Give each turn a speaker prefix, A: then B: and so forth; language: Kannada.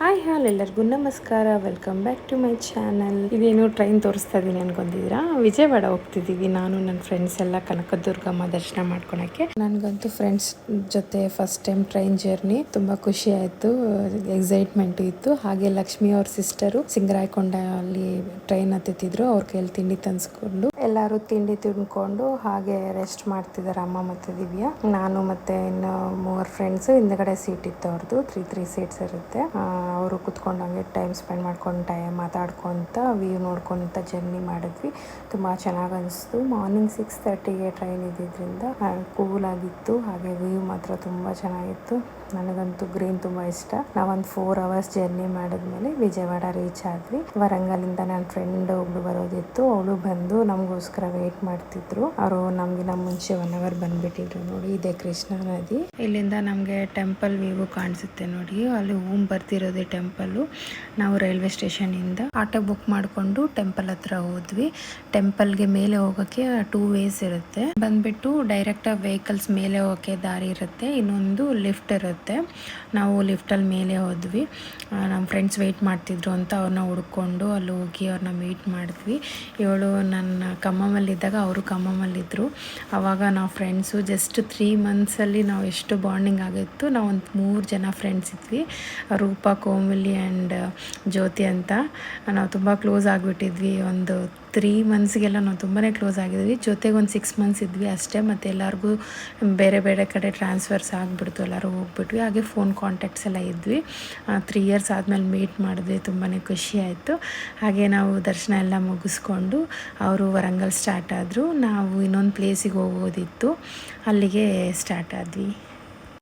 A: ಹಾಯ್ ಎಲ್ಲರಿಗೂ ನಮಸ್ಕಾರ, welcome back to my channel. ಇದೇನು ಟ್ರೈನ್ ತೋರಿಸ್ತಾ ಇದ್ದೀನಿ ಅನ್ಕೊಂಡಿದ್ದೀರಾ? ವಿಜಯವಾಡ ಹೋಗ್ತಿದ್ದೀವಿ ನಾನು ನನ್ನ ಫ್ರೆಂಡ್ಸ್ ಎಲ್ಲ ಕನಕದುರ್ಗಮ್ಮ ದರ್ಶನ ಮಾಡ್ಕೊಳಕ್ಕೆ. ನನಗಂತೂ ಫ್ರೆಂಡ್ಸ್ ಜೊತೆ ಫಸ್ಟ್ ಟೈಮ್ ಟ್ರೈನ್ ಜರ್ನಿ ತುಂಬ ಖುಷಿ ಆಯಿತು, ಎಕ್ಸೈಟ್ಮೆಂಟ್ ಇತ್ತು. ಹಾಗೆ ಲಕ್ಷ್ಮಿ ಅವ್ರ ಸಿಸ್ಟರು ಸಿಂಗರಾಯಕೊಂಡ ಅಲ್ಲಿ ಟ್ರೈನ್ ಹತ್ತಿದ್ರು, ಅವ್ರ ಕೈಯಲ್ಲಿ ತಿಂಡಿ ತಂದ್ಸ್ಕೊಂಡು ಎಲ್ಲರೂ ತಿಂಡಿ ತಿನ್ಕೊಂಡು ಹಾಗೆ ರೆಸ್ಟ್ ಮಾಡ್ತಿದ್ದಾರೆ ಅಮ್ಮ ಮತ್ತು ದಿವ್ಯಾ. ನಾನು ಮತ್ತೆ ಇನ್ನು 3 ಫ್ರೆಂಡ್ಸ್, ಹಿಂದ್ಗಡೆ ಸೀಟ್ ಇತ್ತು ಅವ್ರದ್ದು, 3 ಸೀಟ್ಸ್ ಇರುತ್ತೆ. ಅವರು ಕುತ್ಕೊಂಡು ಹಂಗೆ ಟೈಮ್ ಸ್ಪೆಂಡ್ ಮಾಡ್ಕೊಂಡು ಮಾತಾಡ್ಕೊತ ವ್ಯೂ ನೋಡ್ಕೊತ ಜರ್ನಿ ಮಾಡಿದ್ವಿ. ತುಂಬ ಚೆನ್ನಾಗಿ ಅನಿಸ್ತು. ಮಾರ್ನಿಂಗ್ 6:30ಗೆ ಟ್ರೈನ್ ಇದ್ದಿದ್ದರಿಂದ ಕೂಲ್ ಆಗಿತ್ತು. ಹಾಗೆ ವ್ಯೂ ಮಾತ್ರ ತುಂಬ ಚೆನ್ನಾಗಿತ್ತು. ನನಗಂತೂ ಗ್ರೀನ್ ತುಂಬ ಇಷ್ಟ. ನಾವೊಂದು 4 ಅವರ್ಸ್ ಜರ್ನಿ ಮಾಡಿದ್ಮೇಲೆ ವಿಜಯವಾಡ ರೀಚ್ ಆದ್ವಿ. ವರಂಗಲಿಂದ ನನ್ನ ಫ್ರೆಂಡ್ ಒಬ್ಳು ಬರೋದಿತ್ತು, ಅವಳು ಬಂದು ನಮಗೋಸ್ಕರ ವೇಟ್ ಮಾಡ್ತಿದ್ರು. ಅವರು ನಮಗಿನ ಮುಂಚೆ 1 ಅವರ್ ಬಂದ್ಬಿಟ್ಟಿದ್ರು. ನೋಡಿ, ಇದೆ ಕೃಷ್ಣಾ ನದಿ. ಇಲ್ಲಿಂದ ನಮಗೆ ಟೆಂಪಲ್ ವ್ಯೂ ಕಾಣಿಸುತ್ತೆ ನೋಡಿ, ಅಲ್ಲಿ ಬರ್ತಿರೋದೇ ಟೆಂಪಲ್ಲು. ನಾವು ರೈಲ್ವೆ ಸ್ಟೇಷನ್ ಇಂದ ಆಟೋ ಬುಕ್ ಮಾಡಿಕೊಂಡು ಟೆಂಪಲ್ ಹತ್ರ ಹೋದ್ವಿ. ಟೆಂಪಲ್ಗೆ ಮೇಲೆ ಹೋಗೋಕ್ಕೆ 2 ವೇಸ್ ಇರುತ್ತೆ. ಬಂದ್ಬಿಟ್ಟು ಡೈರೆಕ್ಟ್ ವೆಹಿಕಲ್ಸ್ ಮೇಲೆ ಹೋಗೋಕ್ಕೆ ದಾರಿ ಇರುತ್ತೆ, ಇನ್ನೊಂದು ಲಿಫ್ಟ್ ಇರುತ್ತೆ. ನಾವು ಲಿಫ್ಟಲ್ಲಿ ಮೇಲೆ ಹೋದ್ವಿ. ನಮ್ಮ ಫ್ರೆಂಡ್ಸ್ ವೆಯ್ಟ್ ಮಾಡ್ತಿದ್ರು ಅಂತ ಅವ್ರನ್ನ ಹುಡ್ಕೊಂಡು ಅಲ್ಲಿ ಹೋಗಿ ಅವ್ರನ್ನ ಮೀಟ್ ಮಾಡಿದ್ವಿ. ಇವಳು ನನ್ನ ಖಮ್ಮಮಲ್ಲಿದ್ದಾಗ ಅವರು ಖಮ್ಮಮಲ್ಲಿದ್ದರು. ಆವಾಗ ನಾವು ಫ್ರೆಂಡ್ಸು ಜಸ್ಟ್ 3 ಮಂತ್ಸಲ್ಲಿ ನಾವು ಎಷ್ಟು ಬಾಂಡಿಂಗ್ ಆಗಿತ್ತು. ನಾವೊಂದು 3 ಜನ ಫ್ರೆಂಡ್ಸ್ ಇದ್ವಿ, ರೂಪ, ಕೋಮಲಿ ಆ್ಯಂಡ್ ಜ್ಯೋತಿ ಅಂತ. ನಾವು ತುಂಬ ಕ್ಲೋಸ್ ಆಗಿಬಿಟ್ಟಿದ್ವಿ. ಒಂದು 3 ಮಂತ್ಸ್ಗೆಲ್ಲ ನಾವು ತುಂಬಾ ಕ್ಲೋಸ್ ಆಗಿದ್ವಿ. ಜೊತೆಗೆ ಒಂದು 6 ಮಂತ್ಸ್ ಇದ್ವಿ ಅಷ್ಟೇ. ಮತ್ತು ಎಲ್ಲರಿಗೂ ಬೇರೆ ಬೇರೆ ಕಡೆ ಟ್ರಾನ್ಸ್ಫರ್ಸ್ ಆಗಿಬಿಡ್ತು, ಎಲ್ಲರೂ ಹೋಗ್ಬಿಟ್ವಿ. ಹಾಗೆ ಫೋನ್ ಕಾಂಟ್ಯಾಕ್ಟ್ಸ್ ಎಲ್ಲ ಇದ್ವಿ. 3 ಇಯರ್ಸ್ ಆದಮೇಲೆ ಮೀಟ್ ಮಾಡಿದ್ವಿ, ತುಂಬಾ ಖುಷಿ ಆಯಿತು. ಹಾಗೆ ನಾವು ದರ್ಶನ ಎಲ್ಲ ಮುಗಿಸ್ಕೊಂಡು ಅವರು ವರಂಗಲ್ ಸ್ಟಾರ್ಟ್ ಆದರು. ನಾವು ಇನ್ನೊಂದು ಪ್ಲೇಸಿಗೆ ಹೋಗೋದಿತ್ತು, ಅಲ್ಲಿಗೆ ಸ್ಟಾರ್ಟ್ ಆದ್ವಿ.